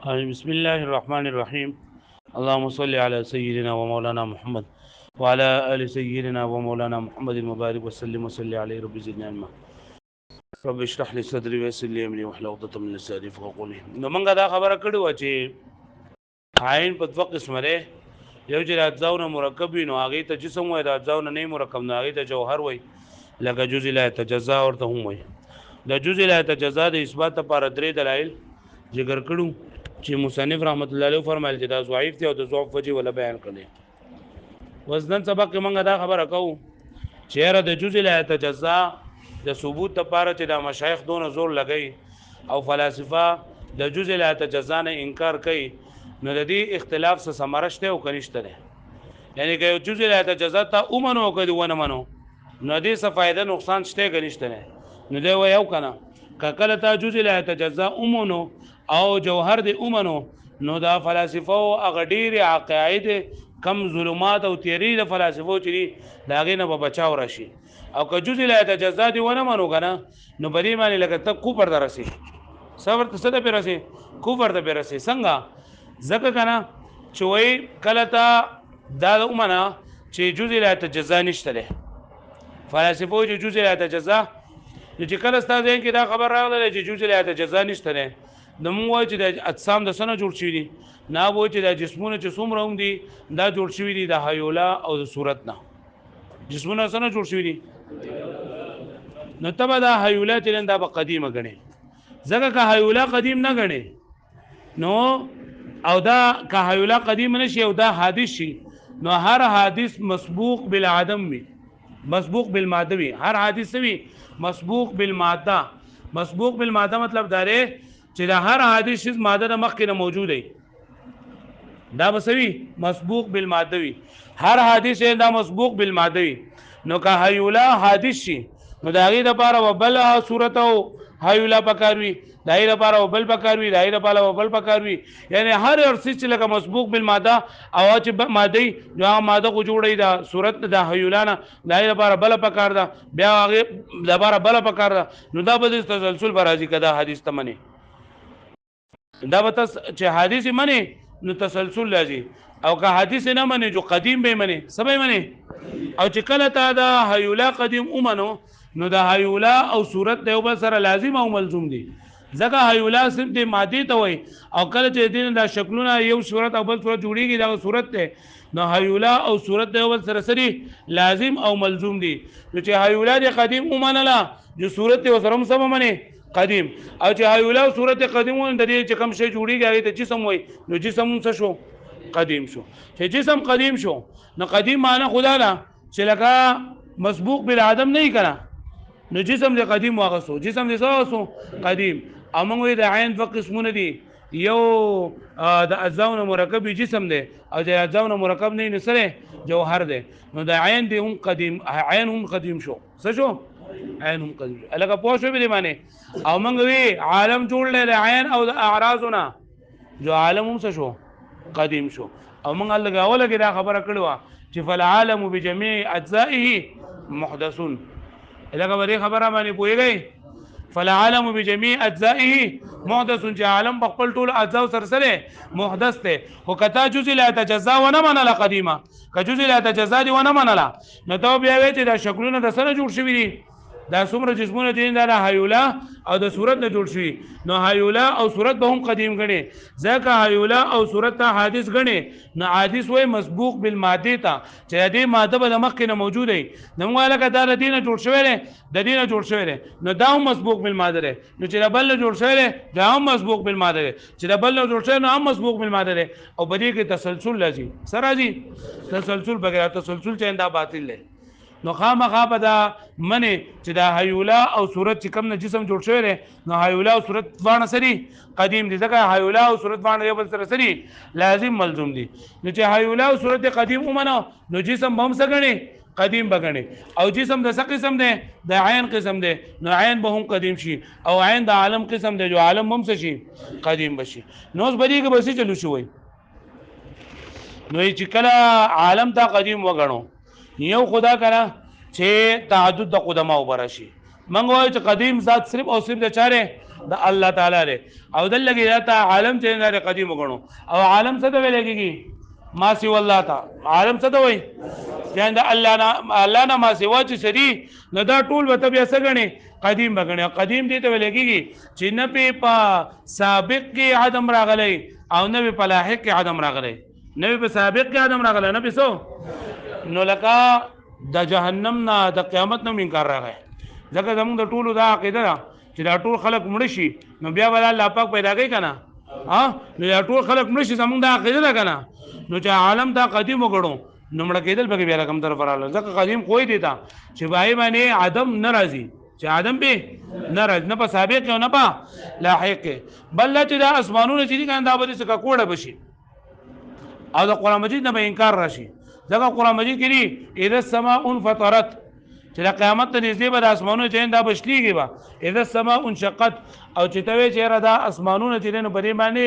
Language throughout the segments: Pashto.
بسم الله الرحمن الرحيم. اللهم صل على سيدنا ومولانا محمد وعلى آل سيدنا ومولانا محمد مبارك وسلم وصلي عليه رب زدنا علما. رب اشرح لي صدري ويسر لي امري واحلل عقدة من لساني يفقهوا قولي. نو موږ دا خبره کړې و چې عین په دوه قسمه ده. یو چې اجزاونه مرکب وي نو هغه ته جسم وای، د اجزاونه نه مرکب نو هغه ته جوهر وای، لکه جزء لا يتجزا ورته هم وای. د جزء لا يتجزا د اثبات لپاره درې دلایل ذکر کړو چې مصنف رحمت الله علیه فرمایل چې دا ضعیف دی او د ضعف وجه ولا بیان کړي. وزن سبق کې موږ دا خبره کوو چې را د جزء لا يتجزا د ثبوت لپاره چې د مشایخ دون زور لګي او فلسفه د جزء لا يتجزا نه انکار کوي، نو د دې اختلاف څه سمرشته او کنيشته ده. یعنی که جزء لا يتجزا ته اومنو او کدي ونه منو نو دې څه فائدہ نقصان شته کنيشته نه. نو دی و یو کنه کله ته جزء لا يتجزا اومنو او جوهر دی اومنو نو دا فلسفه او غډیر عقاید کم ظلمات او تیری د فلسفو چری داغه نه بچاو راشي. او که جزء لا يتجزا دی ونه منو کنه نو بری معنی لکه ته کو پر درسي صبر ته څه پر راسي کو پر ته پر راسي څنګه زکه کنه چوي کله ته دا اومنه چې جزء لا يتجزا نشته ده فلسفو چې جزء لا يتجزا چې کله ستاسو کې دا خبر راغله چې جزء لا يتجزا نشته ده د مونږ وای چې د اجسام د سنه جوړ شوی دي، نه وای چې د جسمونه چې څومره هم دي دا جوړ شوی دي د حیولا او د صورت نه. جسمونه سنه جوړ شوی دي نو تبه دا حیولا چې دا به قدیمه غني، ځکه که حیولا قدیم نه غني نو او دا که حیولا قدیم نشي او دا حادث شي نو هر حادث مسبوق بالعدم وي، مسبوق بالماده وي. هر حادث وي مسبوق بالماده. مسبوق بالماده مطلب دا دی چې دا هر حادث شیز ماده د مخ کې نه موجود دی، دا بسوي مسبوق بالماده وي. هر حادث دا مسبوق بالماده وي. نو که حیولا حادث شي نو دا غي د پاره وبل صورت او حیولا پکاروي، دای لپاره وبل پکاروي، دای لپاره وبل پکاروي. یعنی هر ارسی چې لکه مسبوق بالماده او چې ماده جو ماده کو جوړي دا صورت د حیولا نه دای لپاره بل پکار دا بیا هغه لپاره بل پکار دا نو دا به تسلسل برازي کدا حدیث تمنه دا به چې حدیث منی نو تسلسل لازم، او که حدیث نه منی جو قدیم به منی سبې منی. او چې کله تا دا حیولا قدیم اومنو نو دا حیولا او صورت د یو بل سره لازم او ملزوم دي، ځکه حیولا صرف د ماده ته وای او کله چې دین دا شکلونه یو صورت او بل صورت جوړیږي دا صورت ته نو حیولا او صورت د یو بل سره سری لازم او ملزوم دي. نو چې حیولا د قدیم اومنلا جو صورت ته سره هم سم منی قدیم، او چې حیولا او صورت قدیم ون د دې چې کوم شی جوړیږي هغه ته جسم وای نو جسم څه شو قدیم شو. چې جسم قدیم شو نو قدیم معنی خدا لا چې لکه مسبوق بالعدم نه کنا نو جسم دې قدیم واغسو، جسم دې سوسو قدیم. او موږ د عین دوه قسمونه دي، یو د اجزاونه مرکب جسم دی او د اجزاونه مرکب نه نسره جوهر دی. نو د عین دې هم قدیم، عین هم قدیم شو. څه شو؟ عین هم قدیم. الګه پوه شو به معنی. او موږ وی عالم جوړل د عین او د اعراضونه جو عالم هم څه شو قدیم شو. او موږ الګه اوله کې دا خبره کړو چې فالعالم بجميع اجزائه محدثون. الګه به خبره باندې پوهیږئ فالعالم بجميع اجزائه محدث، چې عالم په خپل ټول اجزا سره محدث ته. خو کتا جزء لا يتجزا ونه منله قدیمه، که جزء لا يتجزا دی ونه منله نو ته بیا وی چې دا شکلونه د سره جوړ شوی دي، دا څومره جسمونه دي دا حیولا او د صورت نه جوړ شوی. نو حیولا او صورت به هم قدیم غني، ځکه حیولا او صورت ته حادث غني. نو حادث وای مسبوق بالماده ته چې دې ماده به د مخ کې نه موجود دی. نو موږ لکه دا د دینه جوړ شوی دی، د دینه جوړ شوی دی نو دا هم مسبوق بالماده دی. نو چې بل جوړ شوی دی دا هم مسبوق بالماده دی، چې بل جوړ شوی نو هم مسبوق بالماده دی. او بدی کې تسلسل لازم سره راځي، تسلسل بغیر تسلسل چې دا باطل دی. نو خامخا به دا منی چې دا حیولا او صورت چې کوم نه جسم جوړ شوی دی نو حیولا او صورت باندې سری قدیم دي، ځکه حیولا او صورت باندې یو بل سره سری لازم ملزوم دي. نو چې حیولا او صورت قدیم ومنو نو جسم به هم څنګه قدیم بغني. او جسم د څه قسم دی؟ د عین قسم دی. نو عین به هم قدیم شي، او عین د عالم قسم دی، جو عالم هم څه شي قدیم بشي. نو اوس بدی کې بسې چلو شوی. نو چې کله عالم ته قدیم وګڼو یو خدا کرا چې تعدد د قدما وبرشي. منګ وای چې قدیم ذات صرف او صرف د چاره د الله تعالی دی او دلته دا ته عالم چې نه قدیم وګڼو او عالم څه ته ویل کېږي ما سی والله تا عالم څه ته وایي چې د الله نه ما سوا چې سری نو دا ټول به ته بیا څه ګڼې قدیم به ګڼې قدیم دې ته ویل کېږي چې نه په سابق کې عدم راغلی او نه په لاحق کې عدم راغلی نه په سابق کې عدم راغلی نه په څو نو لکه د جهنم نه د قیامت نه انکار راغی ځکه زموږ د ټولو دا عقیده ده چې دا ټول خلک مړه شي نو بیا به الله پاک پیدا کوي که نه نو دا ټول خلک مړه شي زموږ دا عقیده ده که نه نو چې عالم دا قدیم وګڼو نو مړه کېدل پکې بیا رقم طرف راغله ځکه قدیم کوی دی ته چې بای باندې عدم نه راځي چې عدم به نه راځي نه په سابق او نه په لاحق بل چې دا اسمانونه چې دي کنه دا به څه کوړه بشي او د قرآن مجید نه به انکار راشي ځکه قرآن مجید کې دي اذا السماء انفطرت چې د قیامت ته نږدې به د اسمانونو چې دا بشلیږي به اذا السماء انشقت او چې ته وایې چې دا اسمانونه چې دی نو په دې باندې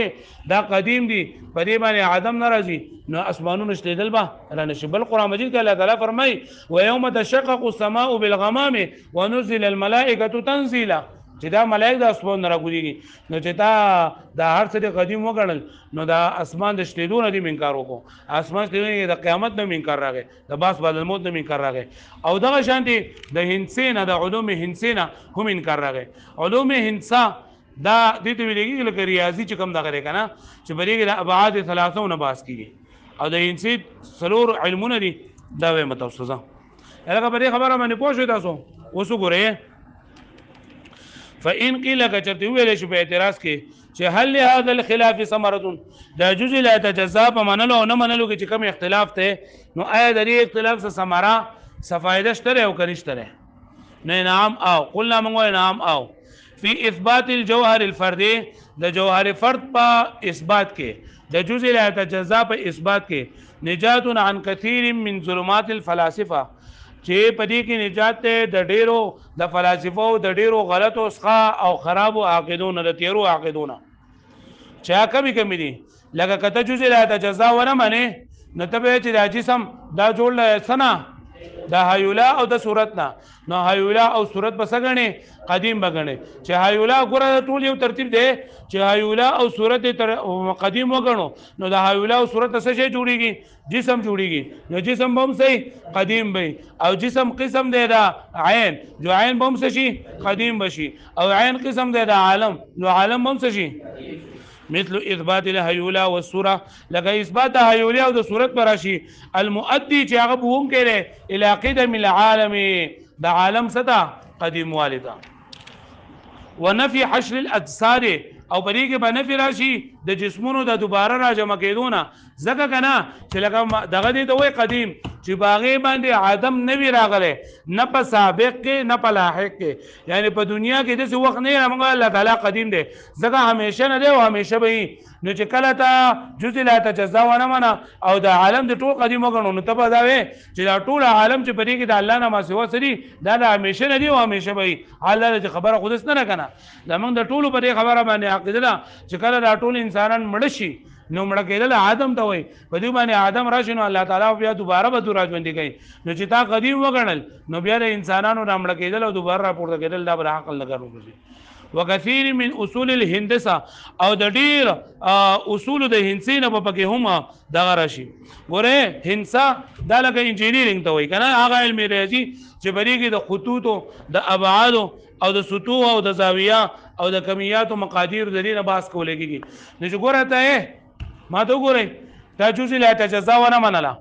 دا قدیم دي په دې باندې عدم نه راځي نو اسمانونه شلېدل به رانه شي بل قرآن مجید کې الله تعالی فرمایي ویوم تشقق السماء بالغمام ونزل الملائکة تنزیلا چې دا ملائک د اسمان نه راګوريږي نو چې تا دا هر څه قدیم وګڼل نو دا اسمان د شلیدو نه دې انکار وکړو اسمان شلیدو د قیامت نه انکار راغی د باس بعد الموت نه انکار راغی او دغه شانتي د هندسې نه د علوم هندسې نه هم انکار راغی علوم هندسه دا دې ته ویل کېږي لکه ریاضي چې کوم دغه دی که نه چې بریږي د ابعاد ثلاثو نه باس کېږي او د هندسې څلور علمونه دي دا وایم تاسو ته لکه په دې خبره باندې پوه شوئ تاسو اوس وګورئ فإن قيل كچرته ویل شو په اعتراض کې چې هل لهذا الخلاف ثمره دا جزء لا يتجزا په منلو او نه منلو کې چې کوم اختلاف ته نو آیا د دې اختلاف څخه ثمره فائدہ شته او کنيشته نه نعم او قلنا موږ نعم او في اثبات الجوهر الفردي د جوهر فرد په اثبات کې د جزء لا يتجزا په اثبات کې نجات عن كثير من ظلمات الفلاسفه چې په دې کې نجات ته د ډیرو د فلسفو د ډیرو غلطو څخه او خرابو عقیدونو د تیرو عقیدونو چا کمی دي لکه کته جزء لا تجزا ونه منه نو ته چې دا جسم دا جوړ سنا د هیولا او د صورت نه نو هیولا او صورت بس غني قدیم بغني چې هیولا ګره ټول یو ترتیب دی چې هیولا او صورت قدیم وګڼو نو د هیولا او صورت څه شي جوړیږي جسم جوړیږي نو جسم هم صحیح قدیم وي او جسم قسم دی دا عین جو عین هم څه شي قدیم بشي او عین قسم دی دا عالم نو عالم هم څه شي مثل اثبات الهيولا والصوره لکه اثبات هيولا او د صورت براشي المؤدي چې هغه بوم کړي الى قدم العالم د عالم ستا قدیم والدا ونفي حشر الاجساد او پرې کې به نفي راشي د جسمونو د دوباره راجمع کېدونه ځکه کنه چې لکه دغه دې ته وایي قدیم چې باغې باندې عدم نه وي راغلی نه په سابق کې نه په لاحق کې یعنی په دنیا کې داسې وخت نه وي موږ الله تعالی قدیم دی ځکه همیشه نه دی او همیشه به وي نو چې کله ته جزء لا تجزا ونه منه او د عالم د ټول قدیم وګڼو نو ته به دا وایې چې دا ټول عالم چې په دې کې د الله نه ما سوا څه دي دا د همیشه نه دی او همیشه به وي الله چې خبره خو داسې نه کنه زموږ د ټولو په دې خبره باندې عقیده ده چې کله دا ټول انسانان مړه شي نو مړه کېدل آدم ته وایي په دې باندې آدم راشي نو الله تعالی بیا دوباره به تو راژوندي کوي نو چې تا قدیم وګڼل نو بیا د انسانانو را مړه کېدل او دوباره راپورته کېدل دا به عقل نه کوي وکثیر من اصول الهندسه او د ډیر اصول د هندسې نه په کې هم دغه راشي ګوره هندسه دا لکه انجینیرینګ ته وایي کنه هغه علم ریاضي چې بریږي د خطوطو د ابعاد او د سطوح او د زاویه او د کمیات او مقادیر د دې نه باس کولای کیږي نو چې ګوره ته ما ته ګورئ دا جزء لا يتجزا ونه منله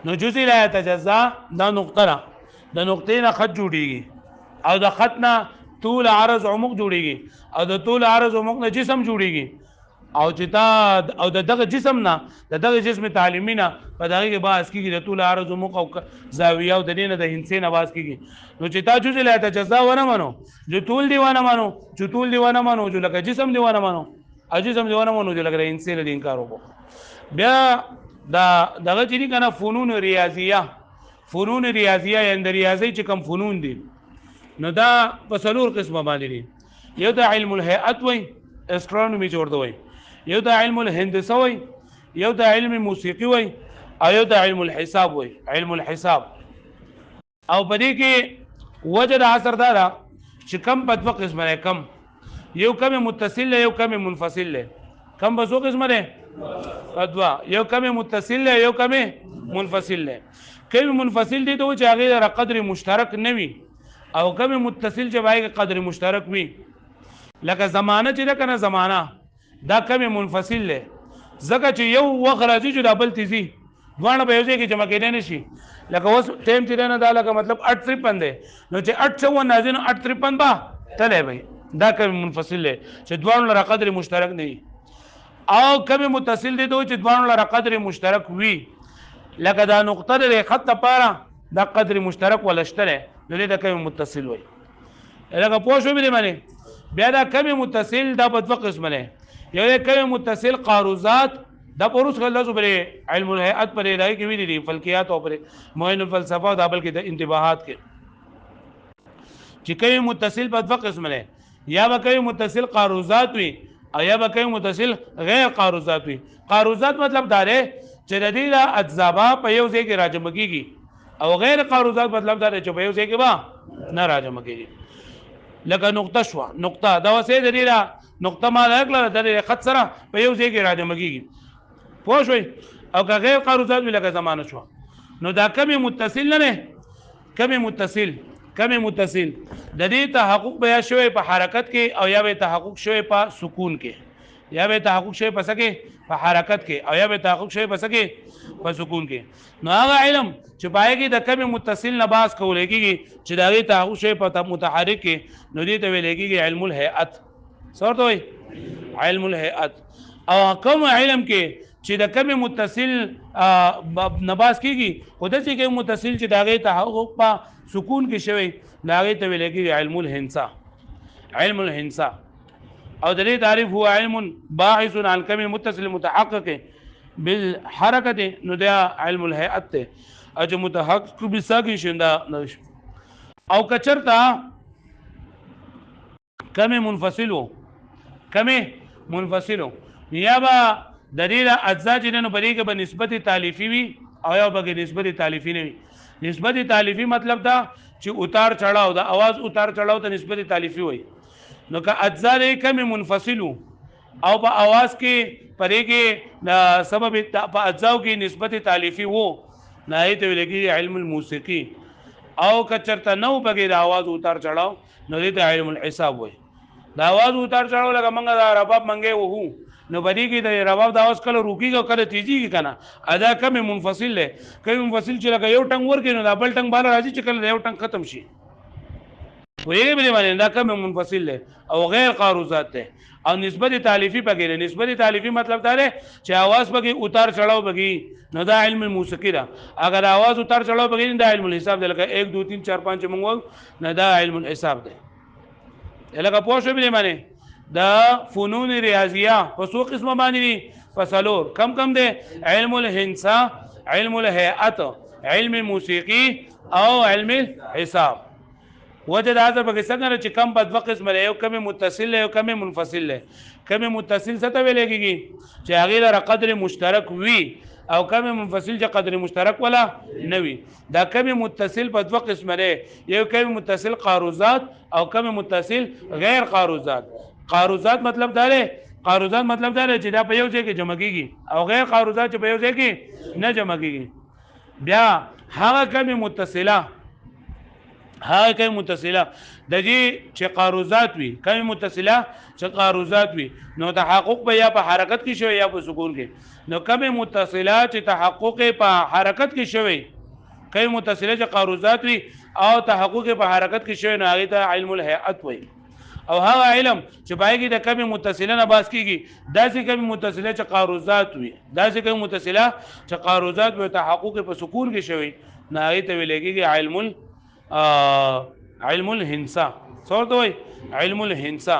نو جزء لا يتجزا دا نقطه ده د نقطې نه خط جوړیږي او د خط نه طول عرض عمق جوړیږي او د طول عرض عمق نه جسم جوړیږي او چې تا او دغه جسم نه دغه جسم تعلیمي نه په دغه کې باس کیږي د طول عرض عمق او زاویه او د دې نه د هندسې نه باس کیږي نو چې تا جزء لا يتجزا ونه منو جو طول دی ونه منو جو طول دی ونه منو جو لکه جسم دی ونه منو اجسم دی ونه منو جو لکه هندسې له انکار وکړو بیا دغه چې کنه فنون ریاضیه یعنی د ریاضي چې کوم فنون دي نو دا په څلور قسمه باندې دي یو د علم الهیئت وای استرونومي جوړ دی یو د علم الهندسه وای یو د علم موسیقي وای او یو د علم الحساب وای علم الحساب او په دې کې وجه د اثر دا چې کم په دوه قسمه دی. کم یو کم متصل دی، یو کم منفصل دی. کم په څو قسمه دی؟ په دوه. یو کم متصل دی، یو کم منفصل دی. کم منفصل دی ته و چې هغې لره قدر مشترک نه وي، او کم متصل چې باید قدر مشترک وي. لکه زمانه چې ده که نه، زمانه دا کم منفصل دی، ځکه چې یو وخت راځي چې دا بل ته ځي، دواړه په یو ځای کې جمع کېدی نه شي. لکه اوس ټایم چې دی نه، دا لکه مطلب 8:53 دی، نو چې 8 نازي نو 8:53 به تلی وي. دا کم منفصل دی چې دواړو لره قدر مشترک نه وي. او کم متصل دی ته چې دواړو لره قدر مشترک وي. لکه دا نقطه د خط لپاره دا قدر مشترک ولا شته دی، نو دې ته کم متصل وایي. لکه پوه شوې دې باندې. بیا دا کم متصل دا په دوه قسمه دی. یو دی کم متصل قاروزات، دا په روس خلصو پرې علم الهیئت پرې راځي کې ویلي دي، فلکیات او پرې معین الفلسفه او دا بلکې د انتباهات کې چې کم متصل په دوه قسمه دی. یا به کم متصل قاروزات وي او یا به کم متصل غیر قاروزات وي. قاروزات مطلب دا دی چې د دې دا اجزا په یو ځای کې راجمع کېږي، او غیر قاروزات مطلب دا دی چې په یو ځای کې به نه راجمع کېږي. لکه نقطه شوه، نقطه دا وسې د دې دا نقطه ما راکړه د خط سره په یو ځای کې راجمع کېږي. پوه شوئ؟ او که غیر قاروزات وي لکه زمانه شوه، نو دا کم متصل نه دی. کم متصل د دې تحقق به یا شوی په حرکت کې، او یا به تحقق شوی په سکون کې. یا به تحقق شوی په څه کې؟ په حرکت کې، او یا به تحقق شوی په څه کې؟ په سکون کې. نو هغه علم چې پای کې د کم متصل نه باز کولی کېږي چې د هغې تحقق شوی په متحرک کې، نو دې ته ویلی کېږي علم الهیئت. څه ورته وایي؟ علم الهیئت. او کوم علم کې چې د کم متصل نه باز کېږي، خو داسې کم متصل چې د هغې تحقق په سکون کې شوی، د هغې ته ویلی کېږي علم الهندسه. علم الهندسه. او د دې تعریف هو علم باحث عن کم متصل متحقق بالحرکت، نو دا علم الهیئت دی. او چې متحقق بساقي شنده نشو. او که چرته کم منفصلو، یا به د دې اجزا چې نو په دې کې به نسبت تالیفي وي او یا به نسبت تالیفي نه وي. نسبت تالیفي مطلب دا چې اتار چړاو، د اواز اتار چړاو ته نسبت تالیفي وایي. نو که اجزا دې کم منفصلو او په اواز کې پرې کې سبب په اجزاو کې نسبت تالیفي وو، نه ته ویل کېږي علم الموسیقي. او که چرته نو پکې د اواز اتار چړاو، نو دې ته علم الحساب وایي. د اواز اتار چړاو لکه موږ د رباب منګې وهو، نو بدی کې د رباب د اواز کله روکیږي او کله تیزیږي کنه، ادا کم منفصل دی. کم منفصل چې لکه یو ټنګ ورکړي نو دا بل ټنګ بالا راځي چې کله یو ټنګ ختم شي. ویږي به باندې دا کم منفصل دی او غیر قاروزات دی. او نسبت تالیفي پکې دی. نسبت تالیفي مطلب دا دی چې اواز پکې اتار چړاو پکې، نو دا علم الموسیقي ده. اگر اواز اتار چړاو پکې دا علم الحساب دی. لکه 1 2 3 4 5 موږ نه دا علم الحساب دی. لکه پوه شو به باندې دا فنون ریاضیه په څو قسمه باندې دي؟ په څلور. کم دی؟ علم الهندسه، علم الهیئت، علم الموسیقي او علم الحساب. وجه دا ځکه پکې څنګه چې کم په دوه قسمه دی، یو کم متصل دی، یو کم منفصل دی. کم متصل څه ته ویل کېږي؟ چې هغې لره قدر مشترک وي، او کم منفصل چې قدر مشترک ولا نه وي. دا کم متصل په دوه قسمه دی، یو کم متصل قاروزات او کم متصل غیر قاروزات. قاروزات مطلب دا دی چې دا په یو ځای کې جمع کېږي، او غیر قاروزات چې په یو ځای کې نه جمع کېږي. بیا هغه کم متصله د دې چې قاروزات وي، کم متصله چې قاروزات وي، نو تحقق به یا په حرکت کې شوی یا په سکون کې. نو کم متصله چې تحقق په حرکت کې شوی، کم متصله چې قاروزات وي او تحقق په حرکت کې شوی، نو هغې ته علم الهیئت وایي. او هغه علم چې پای کې د کم متصله نه باز کېږي، داسې کم متصله چې قاروزات وي، داسې کم متصله چې قاروزات وي تحقق په سکون کې شوی، نو هغې ته ویل کېږي علم الهندسه. څه ورته وایي؟ علم الهندسه.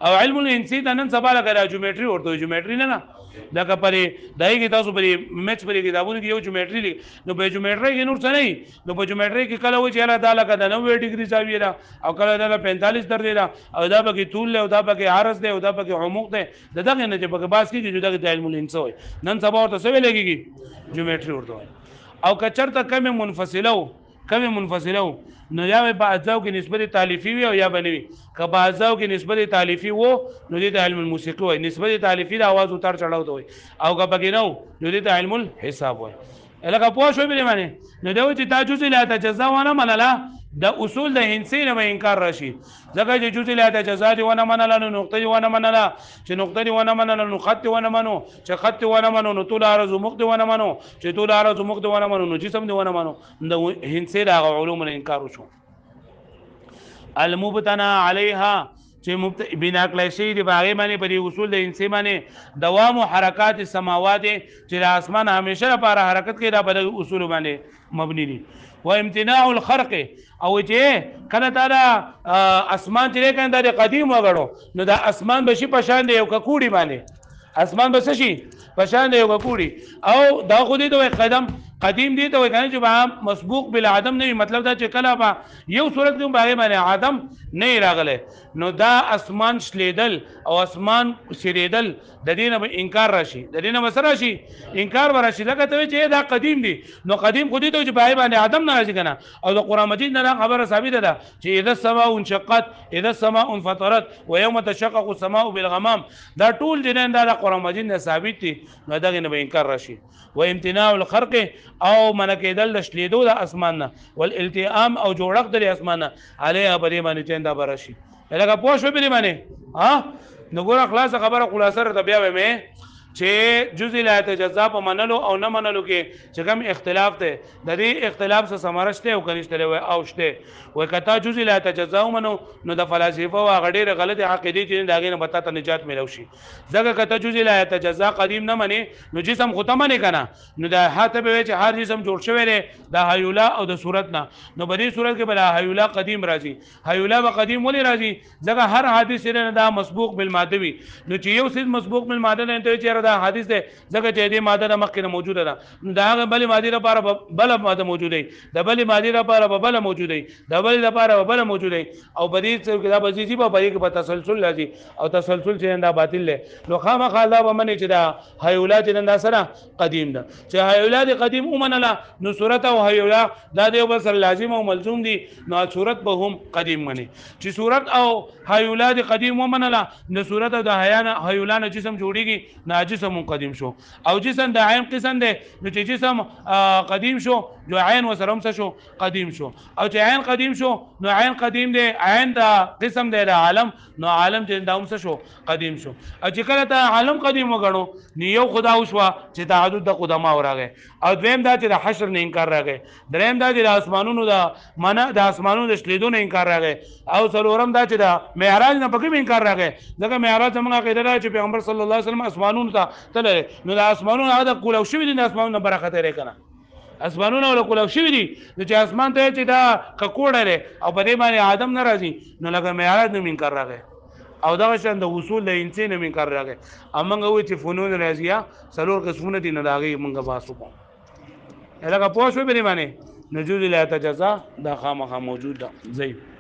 او علم الهندسي ته نن سبا لکه جیومټري ورته وایي. جیومټري نه لکه پرې دای کې تاسو پرې میچ پرې کتابونو کې یو جیومټري لیک، نو په جیومټري کې نور څه نه وي. نو په جیومټري کې کله وایي چې یاره دا لکه د 90 ډیګري زاویه ده، او کله دا 45 درجې ده، او دا پکې طول دی، او دا پکې عرض دی، او دا پکې عمق دی. د دغې نه چې پکې بحث کېږي، دغې ته علم الهندسه وایي. نن سبا ورته څه ویل کېږي؟ جیومټري ورته وایي. او که چېرته کم منفصله کوم منفصله نو یا په اجزاو کې نسبت تالیفي وي او یا بنوي که په اجزاو کې نسبت تالیفي وو نو دې ته علم الموسیقي وي نسبت تالیفي د आवाज اتار چړاو ته وي او که پکې نو نو دې ته علم الحساب وي لکه پوه شو به معنی نو دا چې تاجوز لا تجزا ونه منله د اصول د هندسي نه انکار راشي ځکه چې جزء لا تجزا دي ونه منله نو نقطه دي ونه منله چې نقطه دي ونه منله نو خط ونه منو چې خط ونه منو نو طول عرض مقد ونه منو چې طول عرض مقد ونه منو نو جسم دي ونه منو د هندسي د علوم نه انکار وشو المبتنا عليها چې بنا کړی شي د باغې باندې په دې اصول د انسان باندې دوام او حرکات السماوات چې د اسمان همیشه لپاره حرکت کوي دا په اصول باندې مبني دي و امتناع الخرق او چې کله دا اسمان چې کنه د قدیم وګړو نو دا اسمان بشي په شان دی یو ککوړي باندې اسمان بس شي په شان دی یو ککوړي او دا خو دې ته قدم قدیم دي ته وایي چې به مسبوق بالعدم نه مطلب دا چې کله به یو صورت کې باندې باندې عدم نه راغله نو دا اسمان شلیدل او اسمان سریدل د دینه به انکار راشي د دینه مسره راشي انکار ورشي لکه ته چې دا قدیم دي نو قدیم خو دې ته چې باندې عدم نه راځي کنه او د قران مجید نه خبره ثابته ده چې اذا السماء انشقت اذا السماء انفطرت ويوم تشقق السماء بالغمام دا ټول جنان دا د قران مجید نه ثابت دي نو دا نه به انکار راشي و امتناع الخرق او منکیدل د شلیدو د اسمان نه والالتئام او جوړښت د اسمان نه علیه بری باندې چنده برشي لکه پوه شو بری باندې ها نو ګوره خلاص خبره خلاصه را بیا مې چې جزء لا تجزا په منلو او نه منلو کې چې کوم اختلاف ته د دې اختلاف سره سمارشته او کنيشته وي او شته وای کته جزء لا تجزا منو نو د فلسفه او غډېره غلط عقیده چې داګه نه بتا ته نجات ملو شي ځکه کته جزء لا تجزا قدیم نه مني نو جسم ختمه نه کنه نو د هاته به چې هر جسم جوړ شوی دی د حیولا او د صورت نه نو بری صورت کې بلا حیولا قدیم راځي حیولا به قدیم ولې راځي ځکه هر حادث نه دا مسبوق بالماده وي نو چې یو څه مسبوق بالماده نه ته چې دا حدیث ده ځکه چې دې ماده د مخکې موجوده ده دا هغه بل ماده لپاره بل ماده موجوده ده بل ماده لپاره بل موجوده ده بل لپاره بل موجوده او په دې کې دا بزیږي په پرې کې په تسلسل راځي او تسلسل چې دا باطل له نو خامخا الله به منی چې دا حیولات نه سره قدیم ده چې حیولات قدیم ومنله نو صورت او حیولا دا د یو سره لازم او ملزوم دي نو صورت به هم قدیم منی چې صورت او حیولات قدیم ومنله نو صورت او د حیولان جسم جوړیږي ناجس جسم قدیم شو او جسم د عین قسم ده نو چې جسم قدیم شو جو عین وسرم شو قدیم شو او چې عین قدیم شو نو عین قدیم ده عین د قسم ده د عالم نو عالم چې داوم شو قدیم شو او چې کله ته عالم قدیم وګڼو نو یو خدا وشو چې تعدد د قدما وراغه او دویم دا چې د حشر نه انکار راغی دریم دا چې د اسمانونو د معنا د اسمانونو د شلیدو نه انکار راغی او څلورم دا چې د معراج نه پکې انکار راغی ځکه معراج موږ عقیده ده چې پیغمبر صلی الله علیه وسلم اسمانونو ته تل نو د اسمانونو هغه کولو شوی دي د اسمانونو برکت لري کنه اسمانونو له کولو شوی دي چې اسمان ته چې دا ککوړه لري او په دې باندې آدم ناراضي نو لکه معراج نه انکار راغی او دا شان د اصول د انسان نه انکار راغی امنګ وی چې فنون راضیه څلور قسمونه دي نه داغي منګه باسو کوم لکه پوه شو به باندې نجوز لا تجزا دا خامخا موجود ده زید